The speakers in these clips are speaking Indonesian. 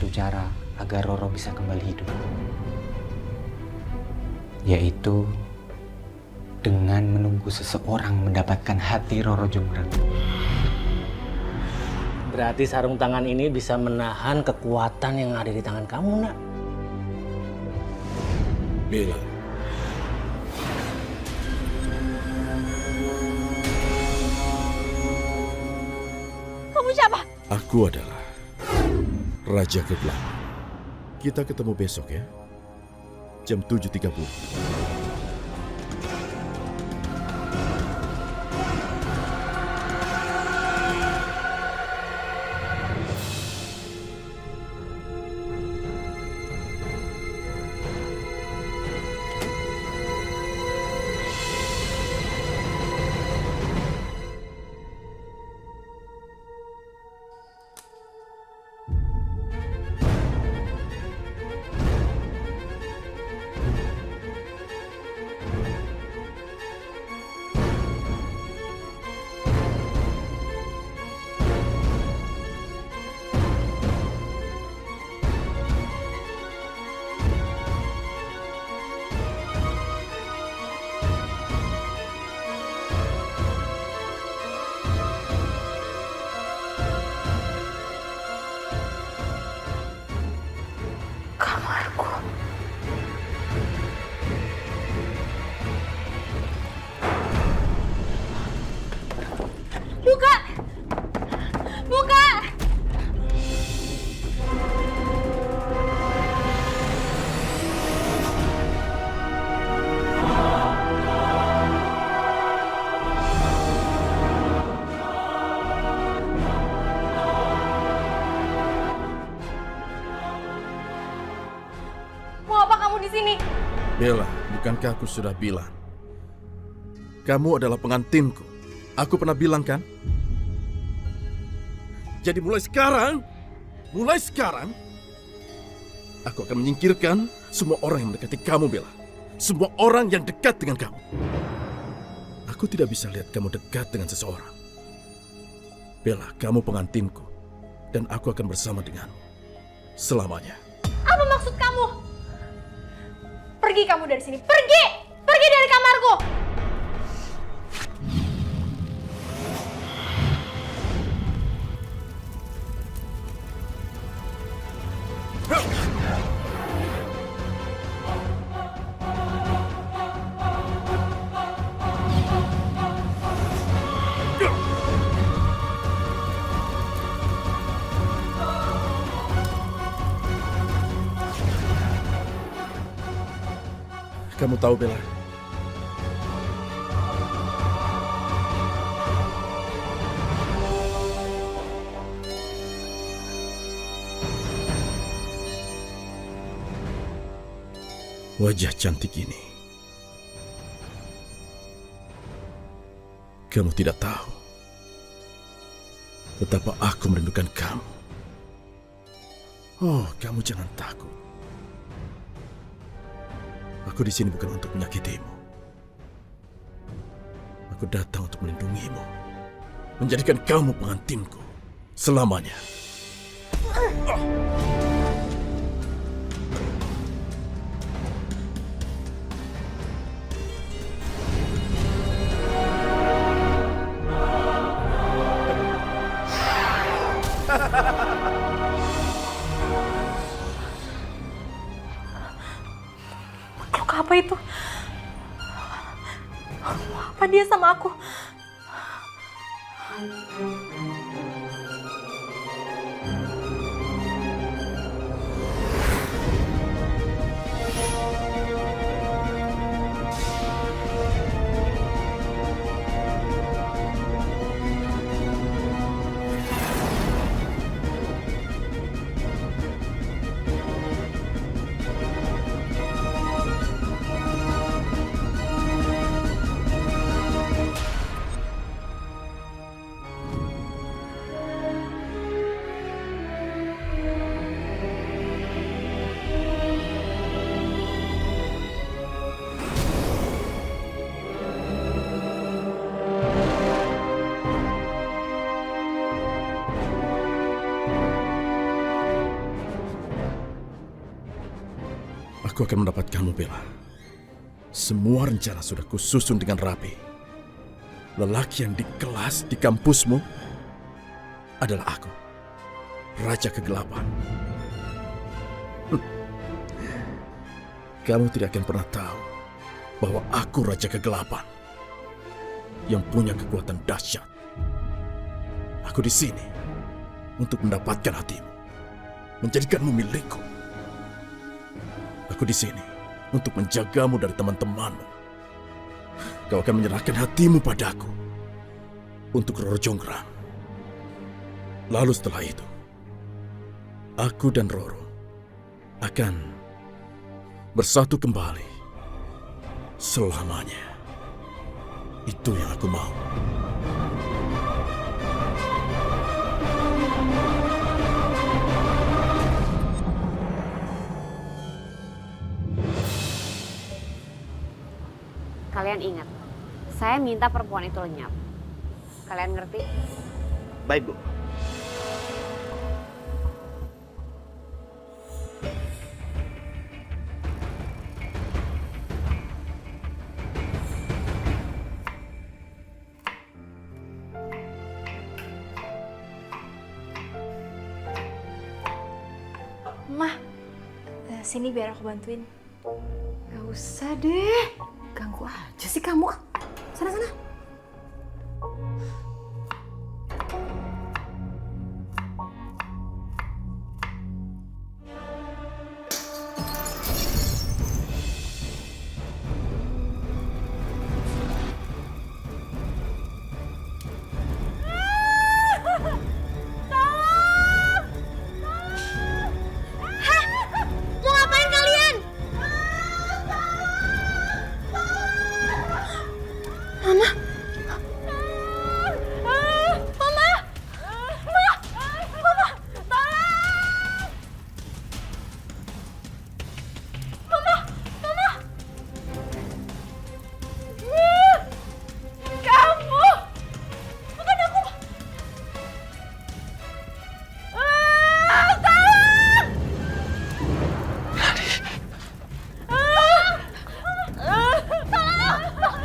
satu cara agar Roro bisa kembali hidup. Yaitu dengan menunggu seseorang mendapatkan hati Roro Jonggrang. Berarti sarung tangan ini bisa menahan kekuatan yang ada di tangan kamu, nak. Bella. Kamu siapa? Aku adalah Raja Kegelapan. Kita ketemu besok ya. Jam 7.30. Kamarku. Buka! Buka! Mau apa kamu di sini? Bella, bukankah aku sudah bilang? Kamu adalah pengantinku. Aku pernah bilang kan? Jadi mulai sekarang, aku akan menyingkirkan semua orang yang mendekati kamu, Bella. Semua orang yang dekat dengan kamu. Aku tidak bisa lihat kamu dekat dengan seseorang. Bella, kamu pengantinku. Dan aku akan bersama denganmu. Selamanya. Apa maksud kamu? Pergi kamu dari sini. Pergi! Pergi dari kamarku! Kamu tahu, Bella? Wajah cantik ini. Kamu tidak tahu betapa aku merindukan kamu. Oh, kamu jangan takut. Aku di sini bukan untuk menyakitimu. Aku datang untuk melindungimu. Menjadikan kamu pengantinku selamanya. Makhluk apa itu? Apa dia sama aku? Aku akan mendapatkanmu, Bella. Semua rencana sudah kususun dengan rapi. Lelaki yang di kelas di kampusmu adalah aku, Raja Kegelapan. Kamu tidak akan pernah tahu bahwa aku Raja Kegelapan yang punya kekuatan dahsyat. Aku di sini untuk mendapatkan hatimu, menjadikanmu milikku. Aku di sini untuk menjagamu dari teman-temanmu. Kau akan menyerahkan hatimu padaku untuk Roro Jonggrang. Lalu setelah itu, aku dan Roro akan bersatu kembali selamanya. Itu yang aku mau. Kalian ingat, saya minta perempuan itu lenyap. Kalian ngerti? Baik, Bu. Mah, sini biar aku bantuin. Gak usah deh, ganggu aja sih kamu. Sana-sana. Mau ngapain kalian? Mama. Mama. Mama. Tolong. Mama. Mama. Kamu. Bukan aku. Tolong.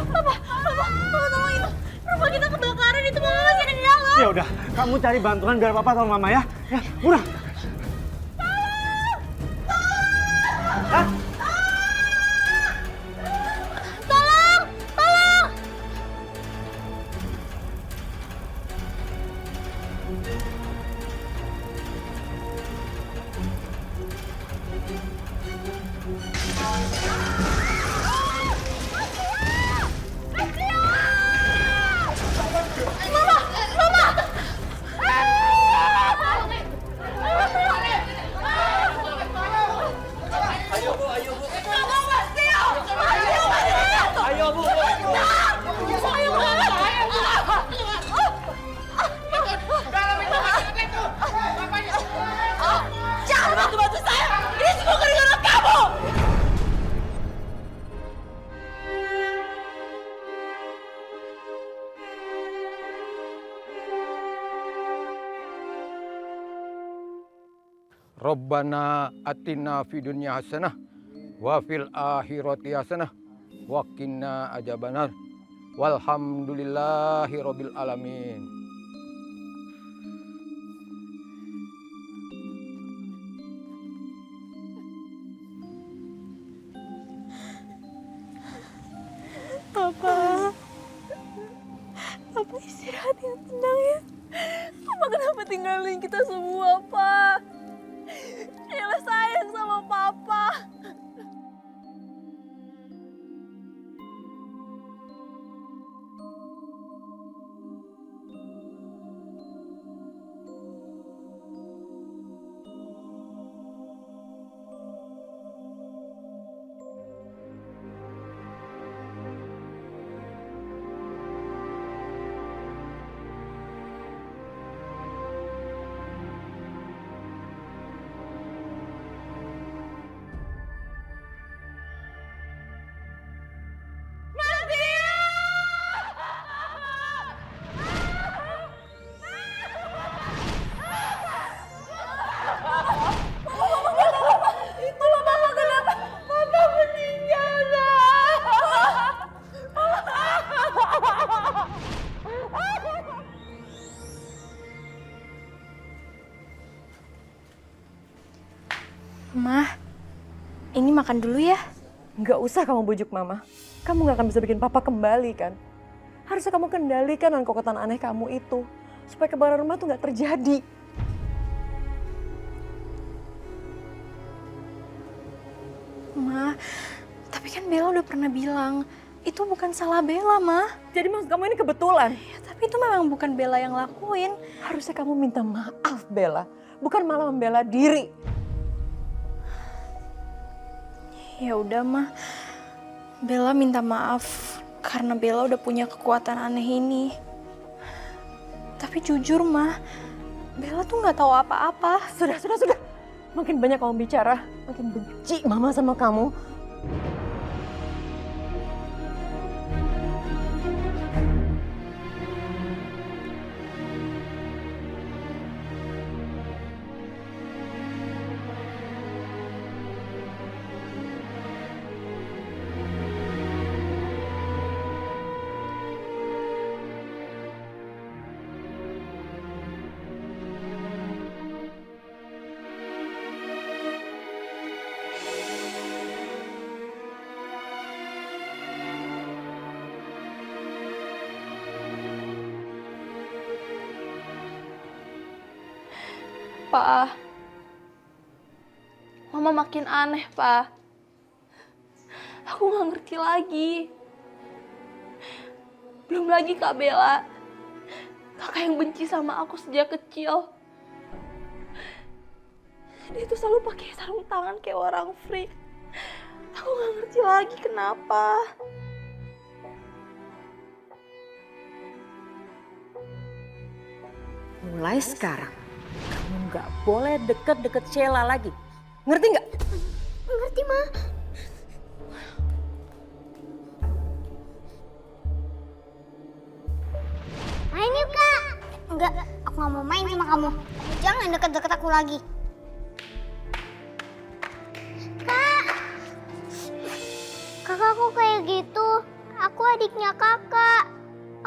Mama, tolongin. Rumah kita kebakaran, itu mama masih ada di dalam. Ya udah, kamu cari bantuan biar papa tolong mama ya. Ya, udah. Tolong, tolong. Jangan bantu-bantu saya. Ini semua gara-gara kamu. Rabbana atina fid dunya hasanah wa fil akhirati hasanah wa qina adzabannar. Walhamdulillahi rabbil alamin. Papa. Papa istirahat yang tenang ya. Papa kenapa tinggalin kita semua, Pak? Sheila sayang sama Papa. Mah, ini makan dulu ya. Nggak usah kamu bujuk mama. Kamu nggak akan bisa bikin papa kembali kan? Harusnya kamu kendalikan dengan kokotан aneh kamu itu. Supaya kebakaran rumah tuh nggak terjadi. Ma, tapi kan Bella udah pernah bilang, itu bukan salah Bella, Ma. Jadi maksud kamu ini kebetulan? Ya, tapi itu memang bukan Bella yang lakuin. Harusnya kamu minta maaf Bella. Bukan malah membela diri. Ya udah, Ma. Bella minta maaf karena Bella udah punya kekuatan aneh ini. Tapi jujur, Ma, Bella tuh nggak tahu apa-apa. Sudah. Makin banyak kamu bicara, makin benci mama sama kamu. Pa, Mama makin aneh, Pa. Aku nggak ngerti lagi. Belum lagi Kak Bella, kakak yang benci sama aku sejak kecil. Dia tuh selalu pakai sarung tangan kayak orang freak. Aku nggak ngerti lagi kenapa. Mulai sekarang, kamu nggak boleh deket-deket Sheila lagi. Ngerti nggak? Ngerti, Ma. Main yuk, Kak. Enggak, aku nggak mau main sama kamu. Jangan deket-deket aku lagi. Kak. Kakakku kayak gitu. Aku adiknya kakak.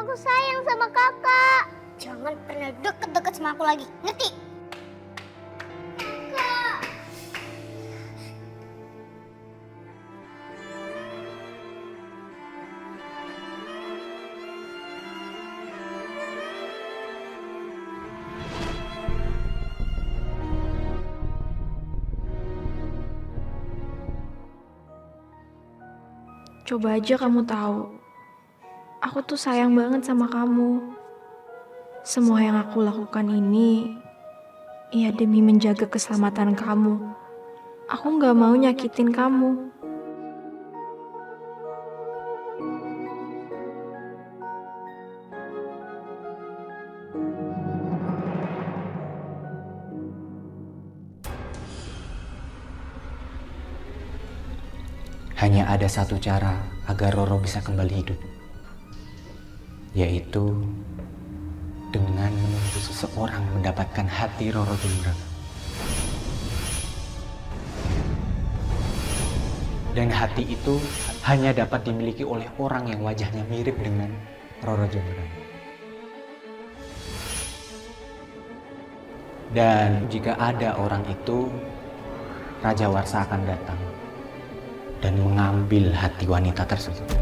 Aku sayang sama kakak. Jangan pernah deket-deket sama aku lagi. Ngerti? Kak. Coba aja kamu tahu, aku tuh sayang banget sama kamu. Semua yang aku lakukan ini, ya demi menjaga keselamatan kamu. Aku nggak mau nyakitin kamu. Hanya ada satu cara agar Roro bisa kembali hidup, yaitu dengan menunggu seseorang mendapatkan hati Roro Jonggrang. Dan hati itu hanya dapat dimiliki oleh orang yang wajahnya mirip dengan Roro Jonggrang. Dan jika ada orang itu, Raja Warsa akan datang dan mengambil hati wanita tersebut.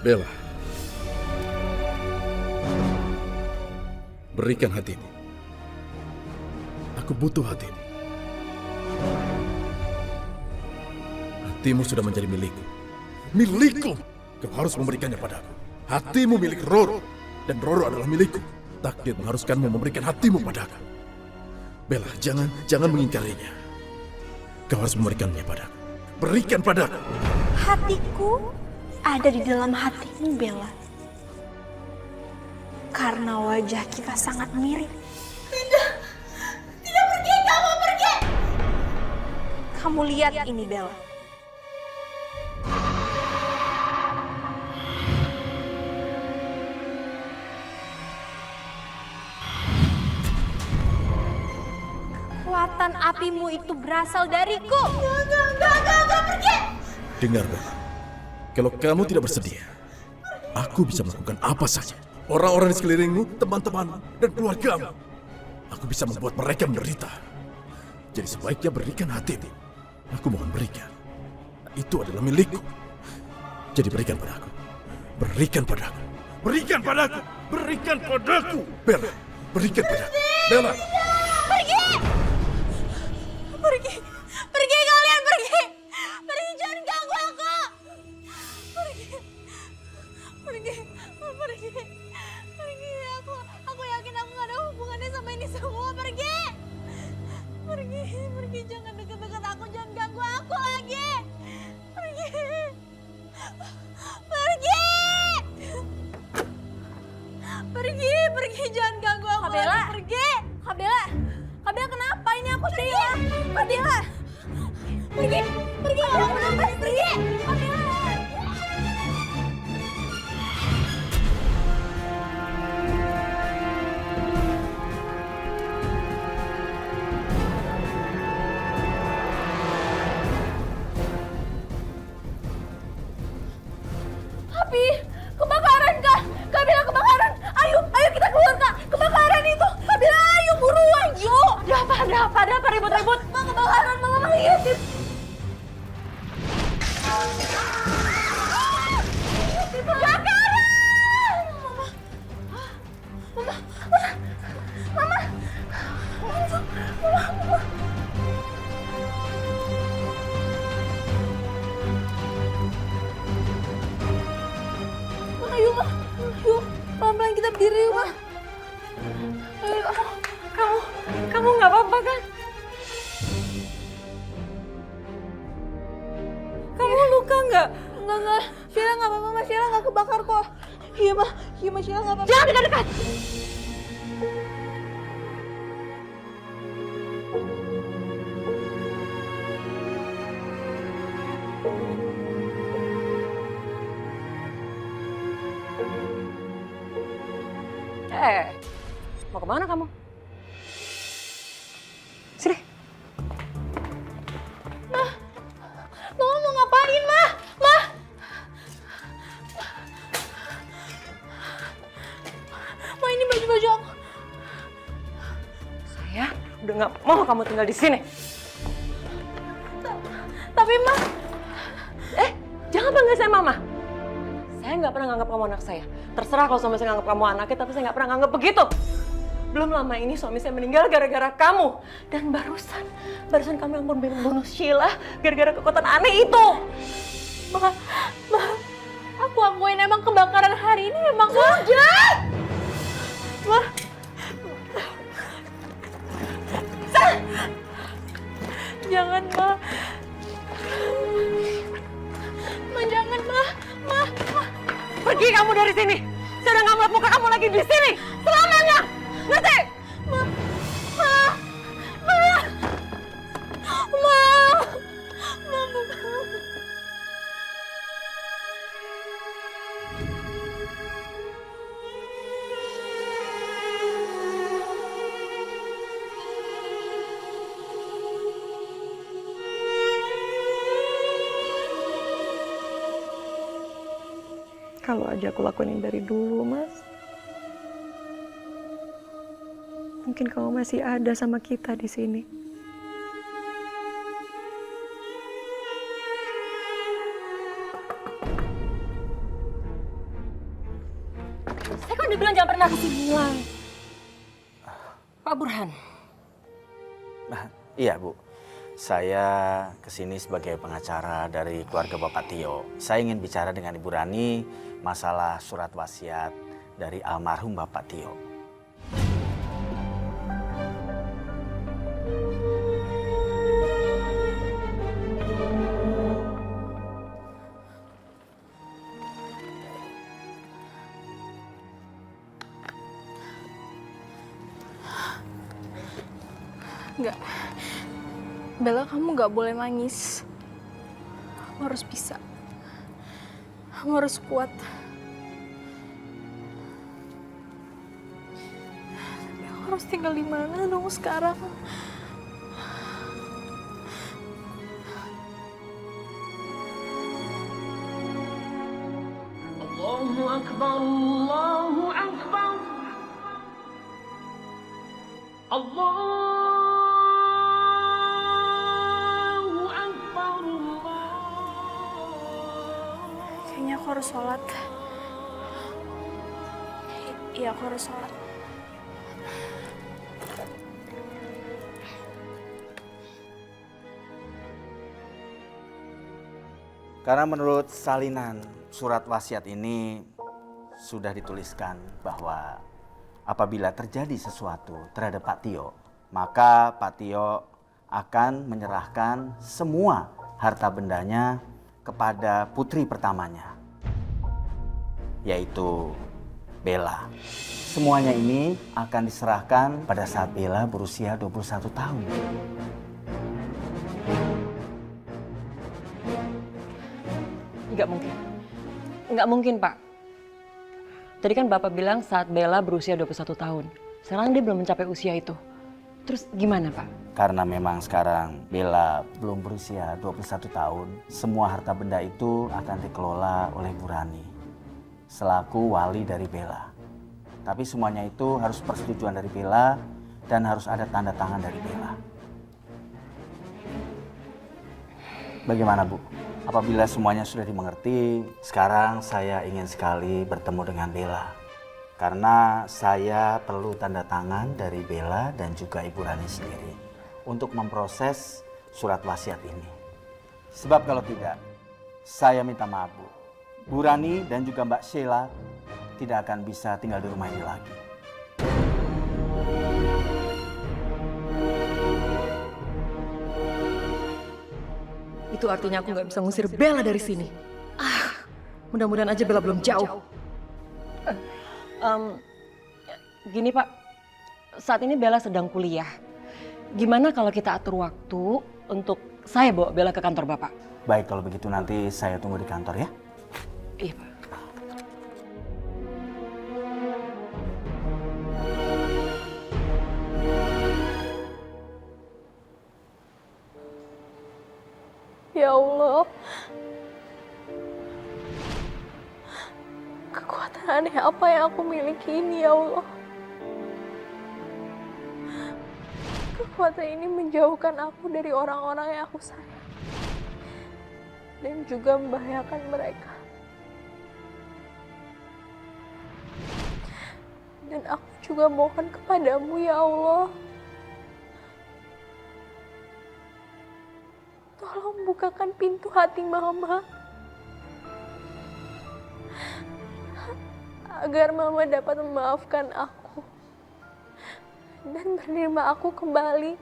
Bella, berikan hatimu. Aku butuh hatimu. Hatimu sudah menjadi milikku. Milikku! Kau harus memberikannya padaku. Hatimu milik Roro, dan Roro adalah milikku. Takdir mengharuskanmu memberikan hatimu padaku. Bella, jangan mengingkarinya. Kau harus memberikannya padaku. Berikan padaku. Hatiku ada di dalam hatimu, Bella. Karena wajah kita sangat mirip. Kamu lihat ini, Bella. Kekuatan apimu itu berasal dariku. Enggak, pergi. Dengar, Bella. Kalau kamu tidak bersedia, aku bisa melakukan apa saja. Orang-orang di sekelilingmu, teman-teman, dan keluargamu. Aku bisa membuat mereka menderita. Jadi sebaiknya berikan hatimu. Aku mohon berikan. Itu adalah milikku. Jadi berikan padaku. Berikan padaku. Berikan padaku. Berikan padaku. Bella, berikan padaku. Bella. Pergi kalian, pergi. Pergi, jangan ganggu aku. Pergi. Aku yakin aku gak ada hubungannya sama ini semua. Pergi, jangan deket-deket aku, jangan ganggu aku lagi. Pergi, jangan ganggu aku. Kabela, pergi. Kabela, kenapa? Ini aku Sheila. Kabela, pergi. Kabela. Api, kebakaran kak. Kabela, kebakaran. Ayo kita keluar kak. Kebakaran itu. Kabela, ayo buruan, yuk. Ada apa ribut-ribut. Kebakaran, mama lihat. Ayo, pelan-pelan kita berdiri, Ma. Ayo, Kamu nggak apa-apa kan? Kamu luka nggak? Enggak. Sheila nggak apa-apa, Ma. Sheila nggak kebakar kok. Iya, Ma. Sheila nggak apa-apa. Jangan dekat-dekat. Mau kemana kamu? Sini. Mama mau ngapain, Ma? Ma, ini baju-baju aku. Saya udah nggak mau kamu tinggal di sini. Tapi, Ma. Jangan panggil saya Mama. Saya nggak pernah nganggap kamu anak saya. Terserah kalau suami saya nganggap kamu anaknya, tapi saya nggak pernah nganggap begitu. Belum lama ini suami saya meninggal gara-gara kamu. Dan barusan kamu yang membunuh Sheila gara-gara kekuatan aneh itu. Ma, aku akuin emang kebakaran hari ini emang udah. Ma. Jangan, Ma. Jangan, Ma. Pergi kamu dari sini. Saya udah nggak melihat muka kamu lagi di sini. Selamanya. Ngerti? Ma. Kalau aja aku lakuin yang dari dulu, Mas. Mungkin kamu masih ada sama kita di sini. Saya kan udah bilang jangan pernah kesini lagi. Pak Burhan. Iya, Bu. Saya kesini sebagai pengacara dari keluarga Bapak Tio. Saya ingin bicara dengan Ibu Rani masalah surat wasiat dari almarhum Bapak Tio. Bella, kamu gak boleh nangis. Kamu harus bisa. Kamu harus kuat. Tapi aku harus tinggal di mana dong sekarang? Allahu Akbar, Allahu Akbar. Allahu Akbar. Kayaknya aku harus sholat. Iya, aku harus sholat. Karena menurut salinan surat wasiat ini sudah dituliskan bahwa apabila terjadi sesuatu terhadap Pak Tio, maka Pak Tio akan menyerahkan semua harta bendanya kepada putri pertamanya, yaitu Bella. Semuanya ini akan diserahkan pada saat Bella berusia 21 tahun. Nggak mungkin. Nggak mungkin, Pak. Tadi kan Bapak bilang saat Bella berusia 21 tahun. Sekarang dia belum mencapai usia itu. Terus gimana, Pak? Karena memang sekarang Bella belum berusia 21 tahun, semua harta benda itu akan dikelola oleh Bu Rani selaku wali dari Bella. Tapi semuanya itu harus persetujuan dari Bella dan harus ada tanda tangan dari Bella. Bagaimana, Bu? Apabila semuanya sudah dimengerti, sekarang saya ingin sekali bertemu dengan Bella. Karena saya perlu tanda tangan dari Bella dan juga Ibu Rani sendiri untuk memproses surat wasiat ini. Sebab kalau tidak, saya minta maaf, Bu. Bu Rani dan juga Mbak Sheila tidak akan bisa tinggal di rumah ini lagi. Itu artinya aku nggak bisa ngusir Bella dari sini. Mudah-mudahan aja Bella belum jauh. Gini Pak, saat ini Bella sedang kuliah. Gimana kalau kita atur waktu untuk saya bawa Bella ke kantor Bapak? Baik, kalau begitu nanti saya tunggu di kantor ya. Iya Pak. Ya Allah, kekuatan aneh apa yang aku miliki ini, ya Allah. Kekuatan ini menjauhkan aku dari orang-orang yang aku sayang dan juga membahayakan mereka. Dan aku juga mohon kepadamu, ya Allah, tolong bukakan pintu hati Mama agar Mama dapat memaafkan aku dan menerima aku kembali.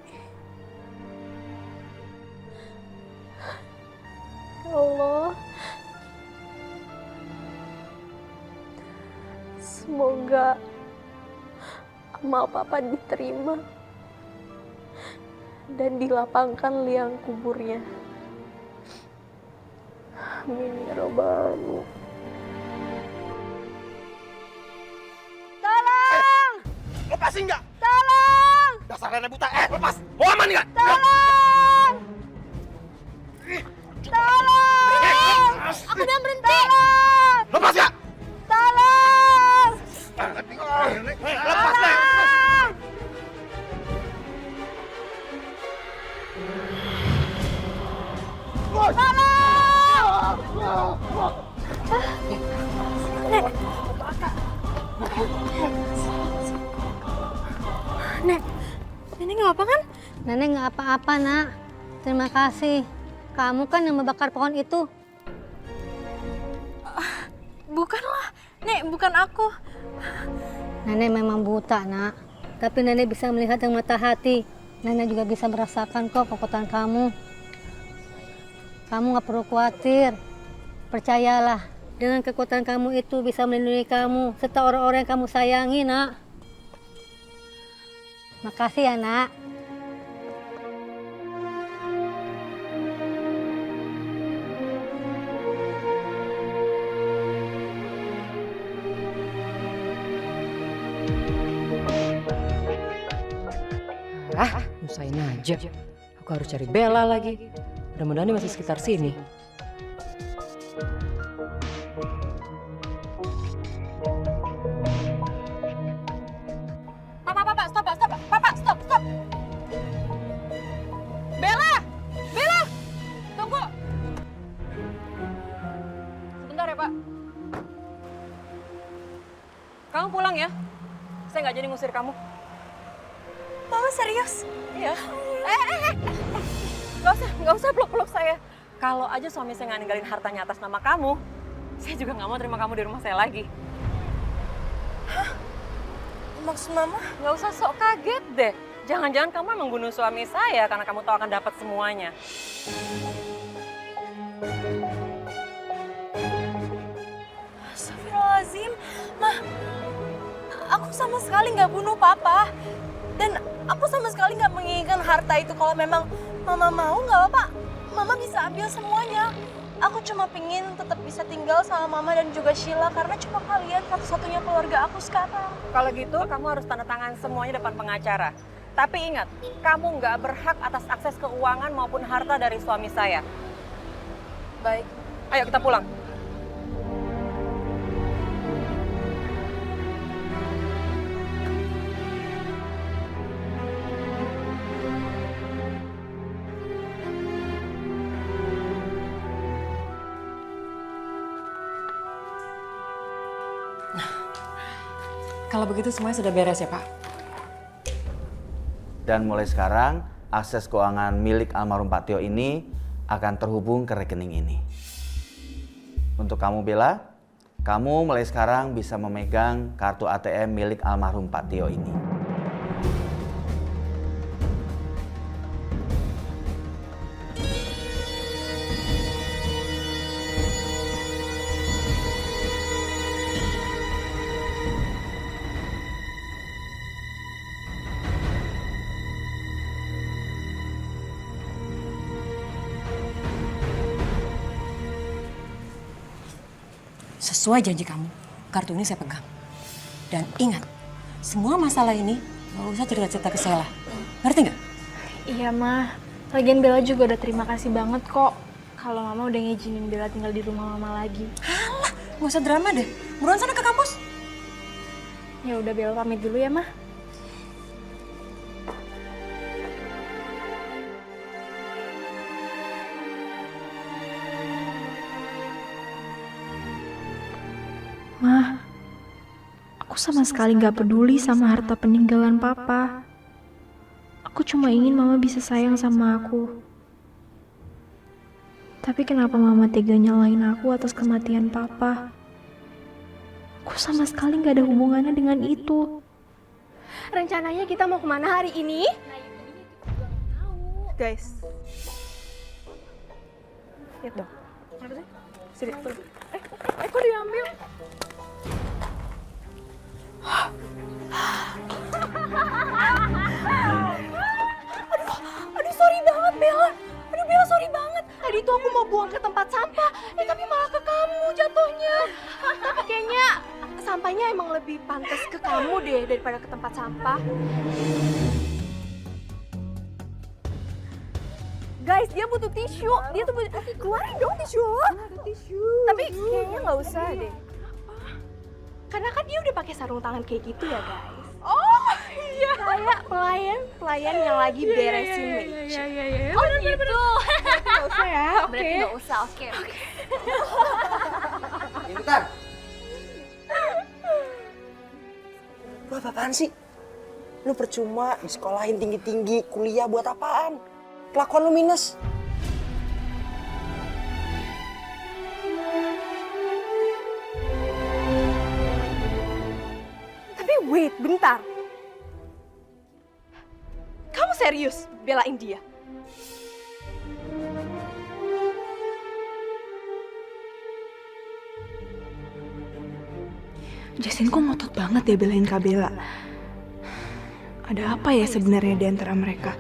Ya Allah, semoga amal Papa diterima dan dilapangkan liang kuburnya. Amin ya Rabbal Alamin. Tolong! Lepasin nggak? Tolong! Dasar nenek buta. Lepas. Mau aman nggak? Tolong! Tolong! Aku bilang berhenti! Tolong! Lepas nggak? Tolong! Lepas deh. Nenek nggak apa kan? Nenek nggak apa-apa, Nak. Terima kasih. Kamu kan yang membakar pohon itu. Bukanlah, Nek, bukan aku. Nenek memang buta, Nak. Tapi Nenek bisa melihat dengan mata hati. Nenek juga bisa merasakan kok kekuatan kamu. Kamu nggak perlu khawatir. Percayalah, dengan kekuatan kamu itu bisa melindungi kamu serta orang-orang yang kamu sayangi, Nak. Makasih ya, Nak. Usahain aja. Aku harus cari Bella lagi. Mudah-mudahan dia masih sekitar sini. Stop. Bella! Tunggu! Sebentar ya, Pak. Kamu pulang ya? Saya nggak jadi ngusir kamu. Mama serius? Iya. Nggak usah peluk-peluk saya. Kalau aja suami saya nggak ninggalin hartanya atas nama kamu, saya juga nggak mau terima kamu di rumah saya lagi. Maksud Mama? Nggak usah sok kaget deh. Jangan-jangan kamu emang bunuh suami saya karena kamu tahu akan dapat semuanya. Astagfirullahaladzim. Ma, aku sama sekali nggak bunuh Papa. Dan aku sama sekali nggak menginginkan harta itu. Kalau memang Mama mau, nggak apa-apa. Mama bisa ambil semuanya. Aku cuma pingin tetap bisa tinggal sama Mama dan juga Sheila karena cuma kalian satu-satunya keluarga aku sekarang. Kalau gitu, kamu harus tanda tangan semuanya depan pengacara. Tapi ingat, kamu nggak berhak atas akses keuangan maupun harta dari suami saya. Baik. Ayo kita pulang. Kalau begitu semuanya sudah beres ya, Pak? Dan mulai sekarang, akses keuangan milik almarhum Pak Tio ini akan terhubung ke rekening ini. Untuk kamu Bella, kamu mulai sekarang bisa memegang kartu ATM milik almarhum Pak Tio ini. Sesuai janji kamu, kartu ini saya pegang. Dan ingat, semua masalah ini nggak usah cerita-cerita ke Sheila. Ngerti nggak? Iya, Ma. Lagian Bella juga udah terima kasih banget kok. Kalau Mama udah ngizinin Bella tinggal di rumah Mama lagi. Alah, nggak usah drama deh. Buruan sana ke kampus. Ya udah Bella pamit dulu ya, Ma. Ma, aku sama sekali nggak peduli sama harta peninggalan Papa. Aku cuma ingin Mama bisa sayang sama aku. Tapi kenapa Mama tega nyalain aku atas kematian Papa? Aku sama sekali nggak ada hubungannya dengan itu. Rencananya kita mau kemana hari ini? Guys, lihat dong. Mana sih? Sini, tuh. Kok diambil? Aduh sorry banget Bella. Aduh Bella sorry banget. Tadi tuh aku mau buang ke tempat sampah, tapi malah ke kamu jatuhnya. Tapi kayaknya sampahnya emang lebih pantas ke kamu deh daripada ke tempat sampah. Guys, dia butuh tisu. Dia tuh butuh... Keluarin dong tisu. Tapi kayaknya nggak usah deh. Karena kan dia udah pakai sarung tangan kayak gitu ya guys. Oh iya. Kayak pelayan yang lagi beresin meja. Iya. Oh gitu. Nggak usah ya. Berarti nggak usah, oke. Bentar. Lu apaan sih? Lu percuma disekolahin tinggi-tinggi, kuliah buat apaan? Kelakuan lu minus. Tapi wait, bentar. Kamu serius belain dia? Justin kok ngotot banget ya belain Kak Bella. Ada apa ya sebenarnya di antara mereka?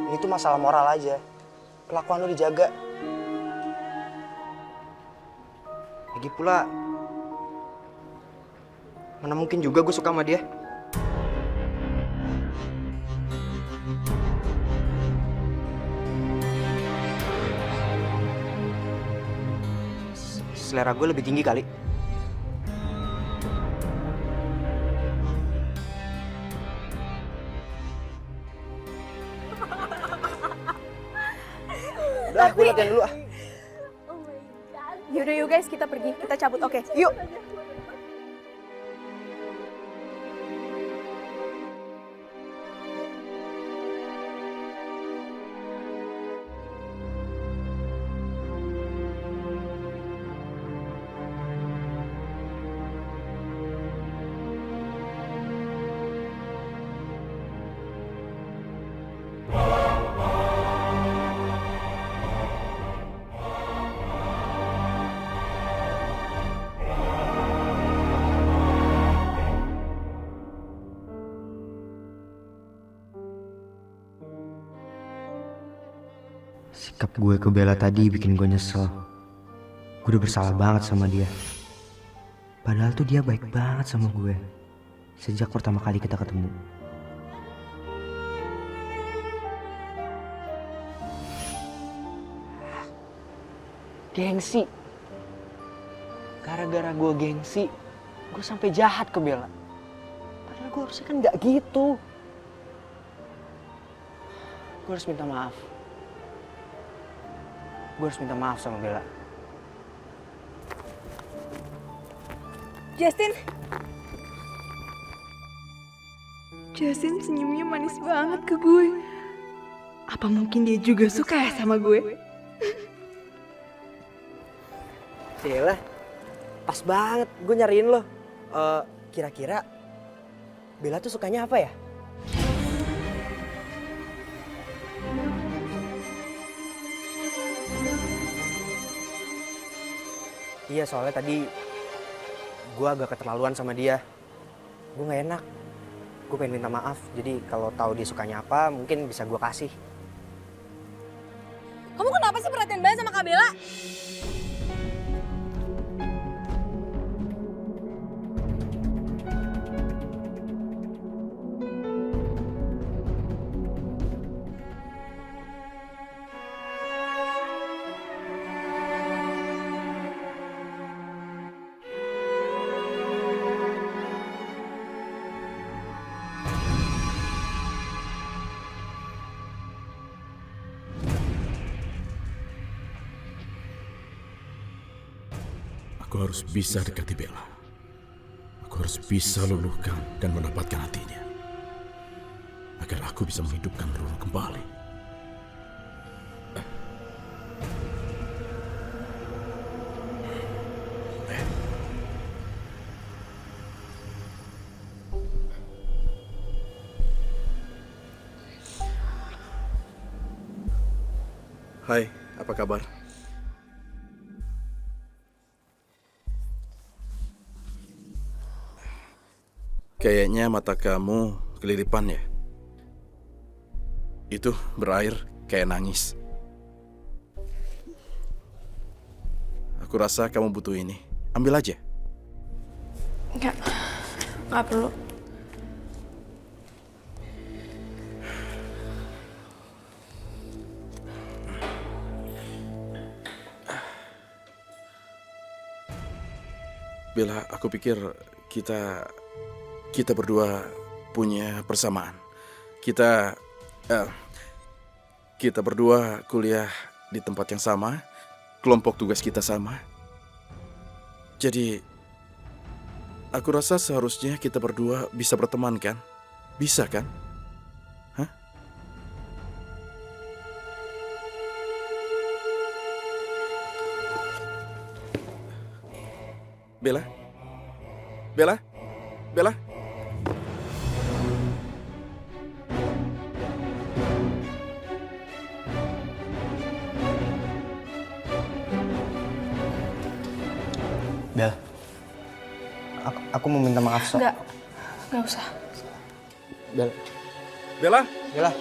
Ini tuh masalah moral aja. Kelakuan lu dijaga. Lagi pula, Mana mungkin juga gue suka sama dia. Selera gue lebih tinggi kali. Udah, gue latihan dulu ah. Yaudah yuk guys, kita pergi. Kita cabut, oke? Yuk. Sikap gue ke Bella tadi bikin gue nyesel. Gue udah bersalah banget sama dia. Padahal tuh dia baik banget sama gue sejak pertama kali kita ketemu. Gengsi. Gara-gara gue gengsi, gue sampai jahat ke Bella. Padahal gue harusnya kan gak gitu. Gue harus minta maaf. Gue harus minta maaf sama Bella. Justin senyumnya manis banget ke gue. Apa mungkin dia juga suka ya sama gue? Bella, pas banget gue nyariin lo. Kira-kira Bella tuh sukanya apa ya? Iya, soalnya tadi gue agak keterlaluan sama dia. Gue gak enak. Gue pengen minta maaf. Jadi kalau tahu dia sukanya apa, mungkin bisa gue kasih. Kamu kenapa sih perhatian banget sama Kak Bella? Aku harus bisa dekati Bella. Aku harus bisa luluhkan dan mendapatkan hatinya. Agar aku bisa menghidupkan Roro kembali. Hai, apa kabar? Kayaknya mata kamu kelilipan ya? Itu berair kayak nangis. Aku rasa kamu butuh ini. Ambil aja. Nggak perlu. Bella, aku pikir kita berdua punya persamaan. Kita berdua kuliah di tempat yang sama, kelompok tugas kita sama. Jadi, aku rasa seharusnya kita berdua bisa berteman kan? Bisa kan? Hah? Bella? Bella? Bella? Bella, aku mau minta maaf so. Nggak usah. Bella? Bella? Bella.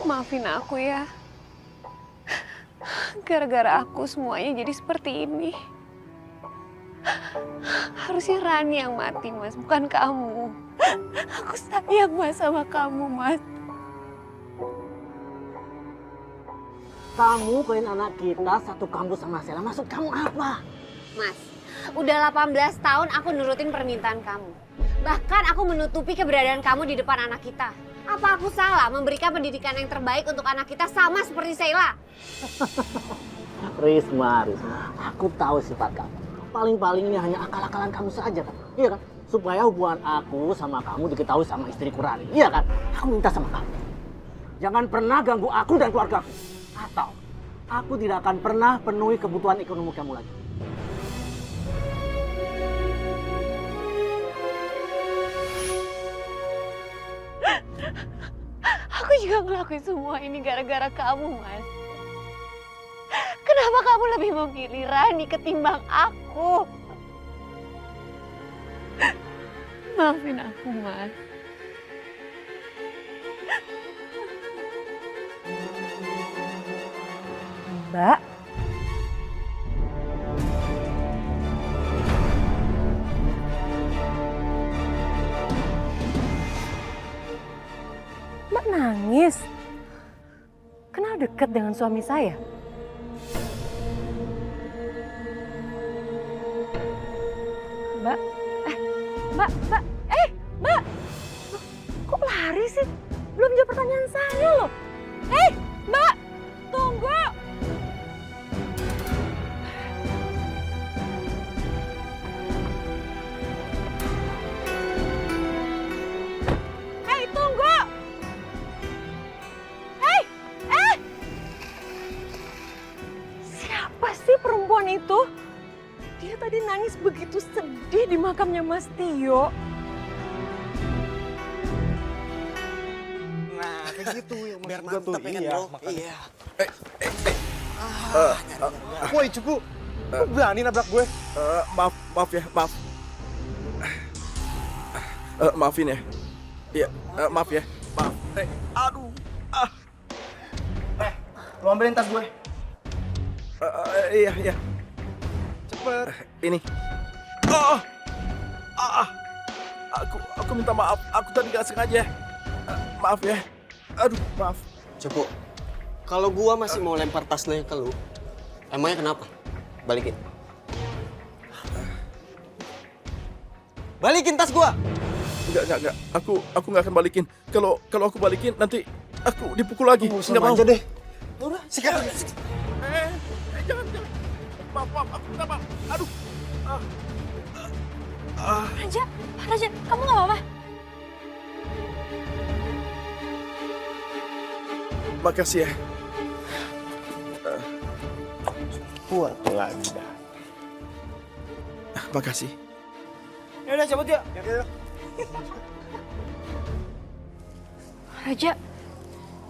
Maafin aku ya. Gara-gara aku semuanya jadi seperti ini. Harusnya Rani yang mati, Mas, bukan kamu. Aku sayang, Mas, sama kamu, Mas. Kamu pengen anak kita satu kampus sama Sela, maksud kamu apa? Mas, udah 18 tahun aku nurutin permintaan kamu. Bahkan aku menutupi keberadaan kamu di depan anak kita. Apa aku salah memberikan pendidikan yang terbaik untuk anak kita sama seperti Sheila? Risma, aku tahu sifat kamu. Paling-paling ini hanya akal-akalan kamu saja kan? Iya kan? Supaya hubungan aku sama kamu diketahui sama istriku Rani. Iya kan? Aku minta sama kamu. Jangan pernah ganggu aku dan keluargaku. Atau aku tidak akan pernah penuhi kebutuhan ekonomi kamu lagi. Aku juga ngelakuin semua ini gara-gara kamu, Mas. Kenapa kamu lebih memilih Rani ketimbang aku? Maafin aku, Mas. Mbak. Mbak nangis. Kenal dekat dengan suami saya? Mbak, Mbak, Mbak, kok lari sih? Belum jawab pertanyaan saya loh. Mbak, tunggu. Tunggu. Siapa sih perempuan itu? Dia tadi nangis begitu sedih di makamnya Mas Tio. Nah, kayak gitu yang biar mantep ya kan, bro? Iya. Woi, Cepu. Lu berani nabrak gue? Maaf ya, maaf. Maafin ya. Iya, maaf ya. Maaf. Aduh. Lu ambilin tas gue. Iya. Cepet. Ini. Aku minta maaf. Aku tadi gak sengaja. Maaf ya. Aduh, maaf. Cepu, kalau gua masih mau lempar tas lo ke lu, emangnya kenapa? Balikin. Balikin tas gua. Enggak. Aku nggak akan balikin. Kalau aku balikin nanti aku dipukul lagi. Nggak mau aja deh. Udah, sikat. Jangan. Maaf, aku minta maaf. Aduh. Raja, kamu nggak apa-apa? Makasih ya. Kuat lagi dah. Makasih. Ya udah cabut ya. Raja,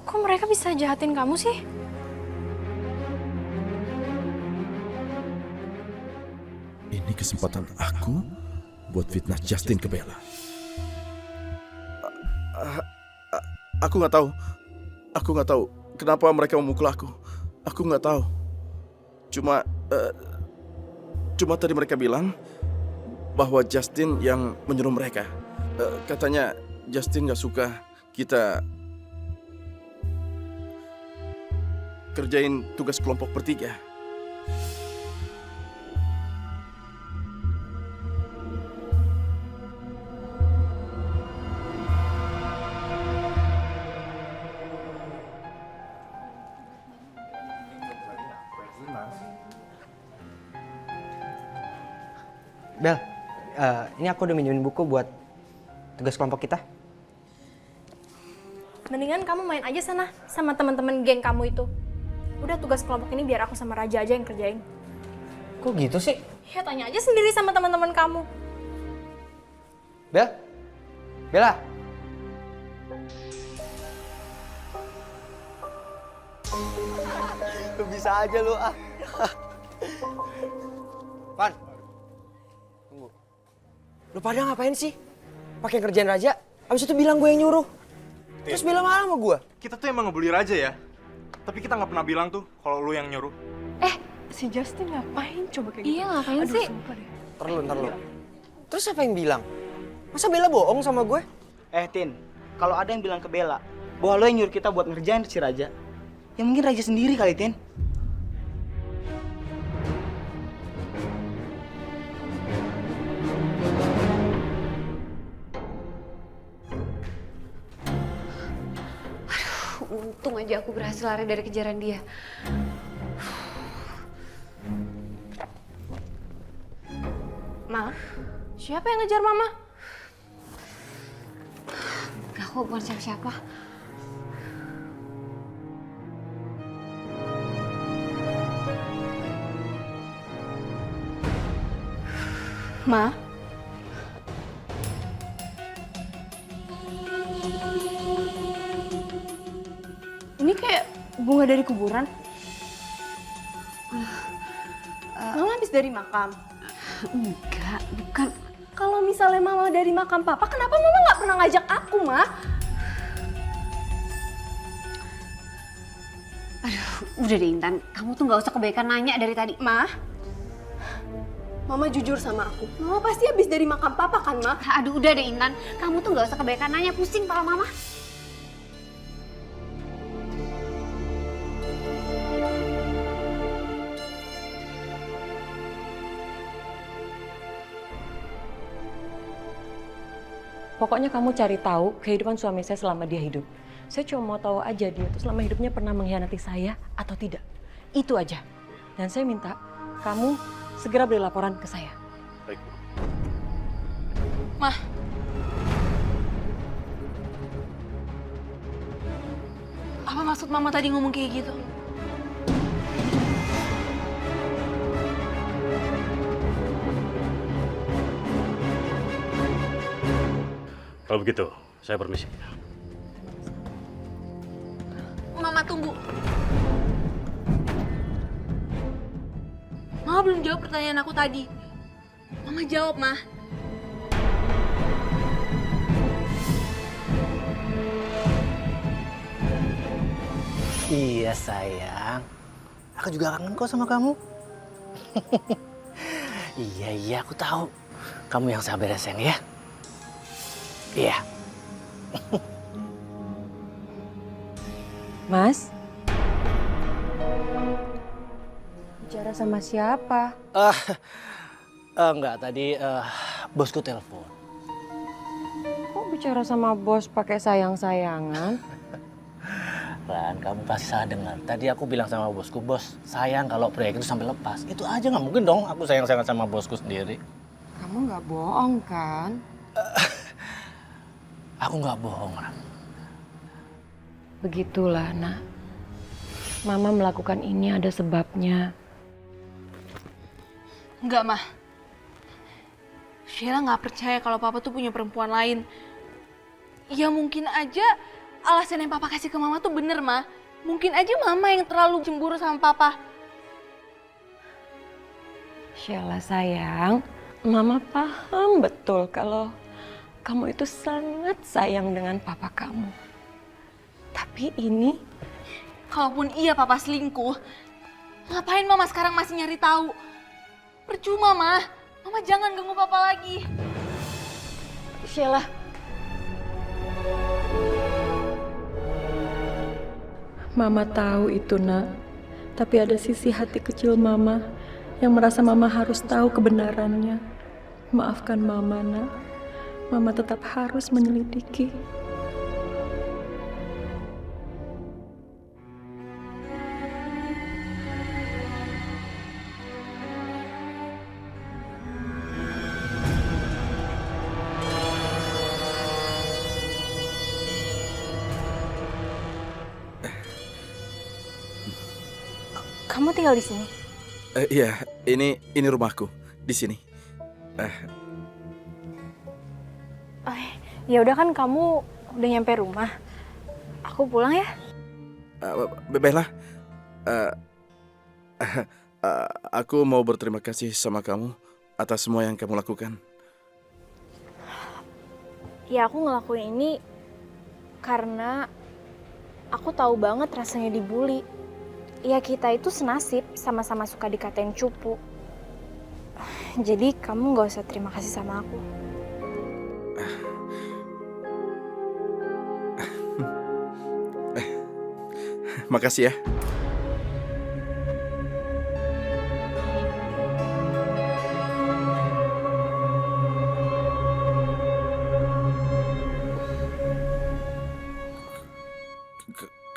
kok mereka bisa jahatin kamu sih? Ini kesempatan aku buat fitnah Justin ke Bella. Aku nggak tahu kenapa mereka memukul aku. Aku nggak tahu. Cuma tadi mereka bilang bahwa Justin yang menyuruh mereka. Katanya Justin nggak suka kita kerjain tugas kelompok bertiga. Bel, ini aku udah minjemin buku buat tugas kelompok kita. Mendingan kamu main aja sana sama teman-teman geng kamu itu. Udah tugas kelompok ini biar aku sama Raja aja yang kerjain. Kok gitu sih? Ya tanya aja sendiri sama teman-teman kamu. Bel? Bella? Lu bisa aja lu ah. Pan. Tunggu. Lu pada ngapain sih? Pakai kerjaan Raja? Abis itu bilang gue yang nyuruh. Terus Bella marah sama gue. Kita tuh emang ngebully Raja ya. Tapi kita nggak pernah bilang tuh kalau lu yang nyuruh. Si Justin ngapain coba kayak gitu? Iya, ngapain sih? Sumpah deh. Ntar lu. Terus siapa yang bilang? Masa Bella bohong sama gue? Tin, kalau ada yang bilang ke Bella bahwa lo yang nyuruh kita buat ngerjain si Raja, ya mungkin Raja sendiri kali, Tin. Untung aja aku berhasil lari dari kejaran dia. Ma, siapa yang ngejar Mama? Gak, aku bukan siapa-siapa. Ma? Ini kayak bunga dari kuburan. Mama habis dari makam. Enggak, bukan. Kalau misalnya Mama dari makam Papa, kenapa Mama nggak pernah ngajak aku, Ma? Aduh, udah deh Intan. Kamu tuh nggak usah kebaikan nanya dari tadi. Ma? Mama jujur sama aku. Mama pasti habis dari makam Papa kan, Ma? Aduh, udah deh Intan. Kamu tuh nggak usah kebaikan nanya. Pusing kepala Mama. Pokoknya kamu cari tahu kehidupan suami saya selama dia hidup. Saya cuma mau tahu aja dia tuh selama hidupnya pernah mengkhianati saya atau tidak. Itu aja. Dan saya minta kamu segera beri laporan ke saya. Baik, Bu. Ma. Apa maksud Mama tadi ngomong kayak gitu? Kalau begitu, saya permisi. Mama tunggu. Mama belum jawab pertanyaan aku tadi. Mama jawab, Ma. Iya sayang, aku juga kangen kok sama kamu. Iya aku tahu. Kamu yang sabar ya sayang ya. Iya. Mas? Bicara sama siapa? Enggak, tadi bosku telepon. Kok bicara sama bos pakai sayang-sayangan? Ran, kamu pasti salah dengar. Tadi aku bilang sama bosku, bos, sayang kalau proyek itu sampai lepas. Itu aja nggak mungkin dong aku sayang-sayang sama bosku sendiri. Kamu nggak bohong kan? Aku nggak bohong, Ran. Begitulah, Nak. Mama melakukan ini ada sebabnya. Enggak, Ma. Sheila nggak percaya kalau Papa tuh punya perempuan lain. Ya mungkin aja alasan yang Papa kasih ke Mama tuh bener, Ma. Mungkin aja Mama yang terlalu cemburu sama Papa. Sheila sayang, Mama paham betul kalau kamu itu sangat sayang dengan papa kamu. Tapi ini... Kalaupun iya Papa selingkuh, ngapain Mama sekarang masih nyari tahu? Percuma, Ma. Mama jangan ganggu Papa lagi. Sheila. Mama tahu itu, Nak. Tapi ada sisi hati kecil Mama yang merasa Mama harus tahu kebenarannya. Maafkan Mama, Nak. Mama tetap harus menyelidiki. Kamu tinggal di sini? Iya, ini rumahku di sini. Ya udah kan kamu udah nyampe rumah. Aku pulang ya. Bella, aku mau berterima kasih sama kamu atas semua yang kamu lakukan. Ya aku ngelakuin ini Karena aku tahu banget rasanya dibully. Ya kita itu senasib, sama-sama suka dikatain cupu. Jadi kamu gak usah terima kasih sama aku. Makasih ya.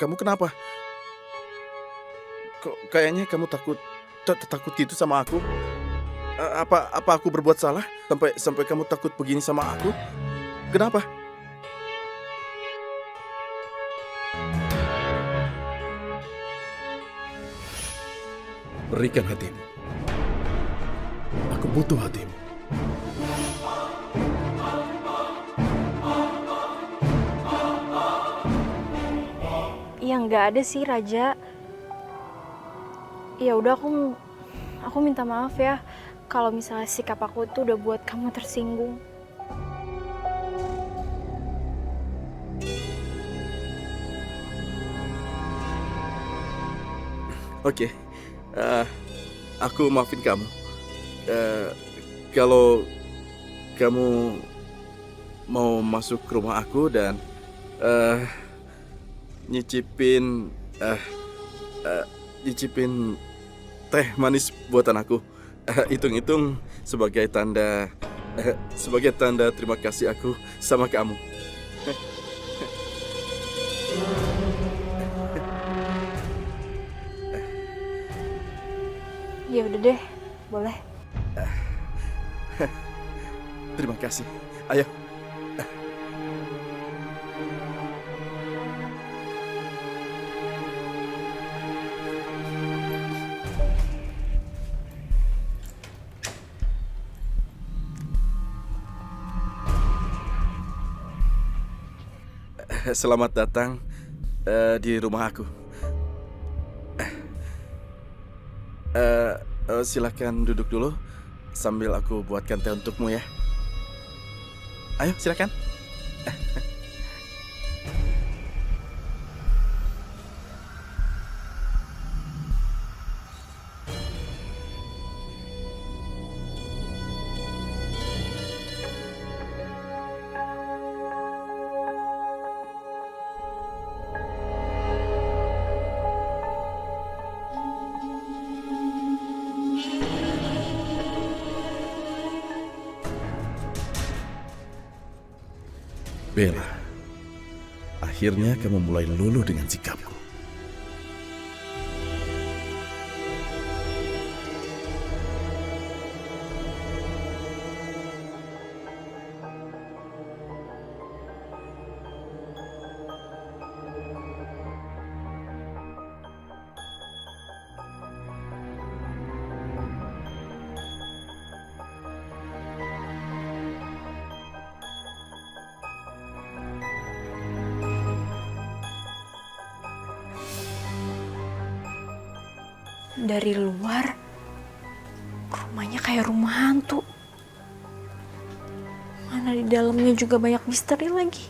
Kamu kenapa? Kok kayaknya kamu takut gitu sama aku? Apa aku berbuat salah sampai kamu takut begini sama aku? Kenapa? Berikan hatimu. Aku butuh hatimu. Ya nggak ada sih Raja. Ya udah aku minta maaf ya kalau misalnya sikap aku tuh udah buat kamu tersinggung. Oke. Aku maafin kamu. Kalau kamu mau masuk ke rumah aku dan nyicipin teh manis buatan aku, hitung-hitung sebagai tanda terima kasih aku sama kamu. Ya udah deh, boleh. Terima kasih. Ayo. Selamat datang di rumah aku. Silakan duduk dulu sambil aku buatkan teh untukmu ya. Ayo, silakan. Bella, akhirnya kamu mulai luluh dengan sikapku. Dari luar, rumahnya kayak rumah hantu. Mana di dalamnya juga banyak misteri lagi.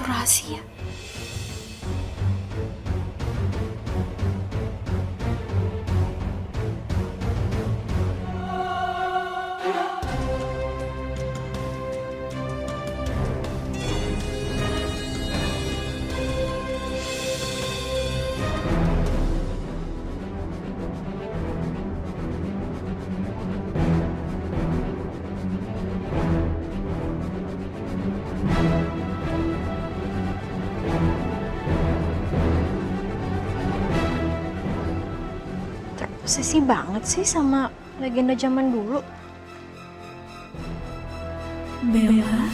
Rahasia. Terposesi banget sih sama legenda zaman dulu. Bella?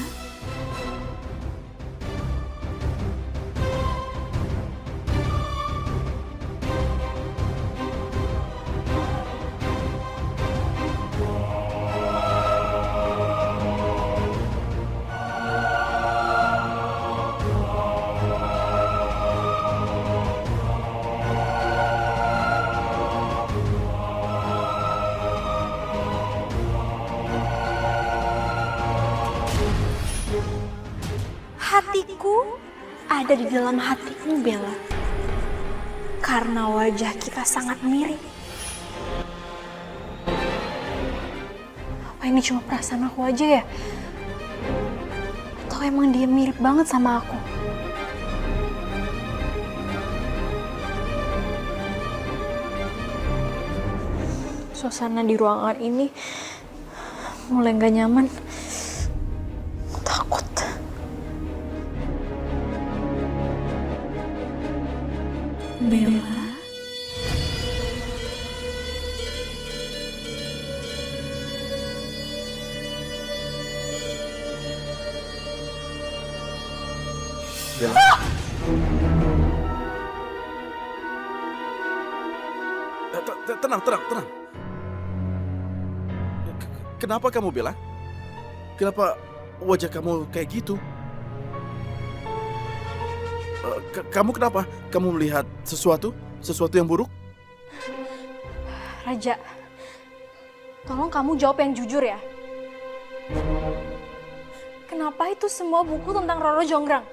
ada di dalam hatimu, Bella. Karena wajah kita sangat mirip. Apa ini cuma perasaan aku aja ya? Atau emang dia mirip banget sama aku? Suasana di ruangan ini mulai gak nyaman. Takut. Bella. Tenang. Kenapa kamu, Bella? Kenapa wajah kamu kayak gitu? Kamu kenapa? Kamu melihat sesuatu? Sesuatu yang buruk? Raja, tolong kamu jawab yang jujur ya. Kenapa itu semua buku tentang Roro Jonggrang?